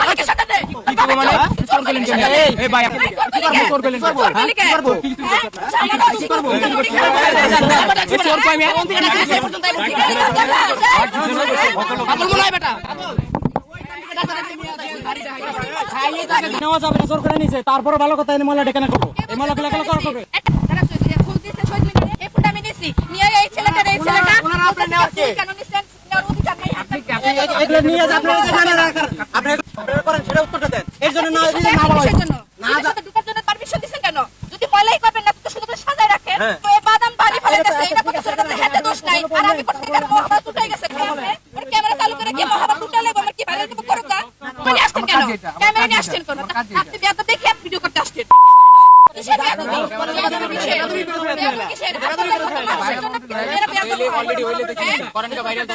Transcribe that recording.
আমাকে সাথে দে কি করব মানে ফোন করলেন কেন এই ভাই আপনি কি করব করবেন কি করব কি করব চোর কই মিয়া পাগল মলাই বেটা নেওয়া যাবে না চোর করে নিছে তারপর ভালো কথা এনে মলা ডেকে না করব এই মলা গুলা করব এগুলো নিয়ে যা আপনারা জানেন আপনি করেন সেটা উত্তরটা দেন এই জন্য না দিলে না বলা না সাথে ঢোকার জন্য পারমিশন দিবেন কেন যদি পয়লাই করবেন না তো শুধু করে সাজায় রাখেন তো এই বাদাম বাড়ি ফেলাইতেছে এটা কত সরকার হাতে দোষ নাই আর আমি কোথা থেকে মহাভারত উঠাই গেছে ওর ক্যামেরা চালু করে কি মহাভারত উঠালে আমার কি ভাইরাল করব করো কা মানে আসছেন কেন ক্যামেরা নিয়ে আসছেন কেন আপনি বিয়াতে দেখে ভিডিও করতে আসছেন অলরেডি হইলে দেখি করেন ভাইরাল তো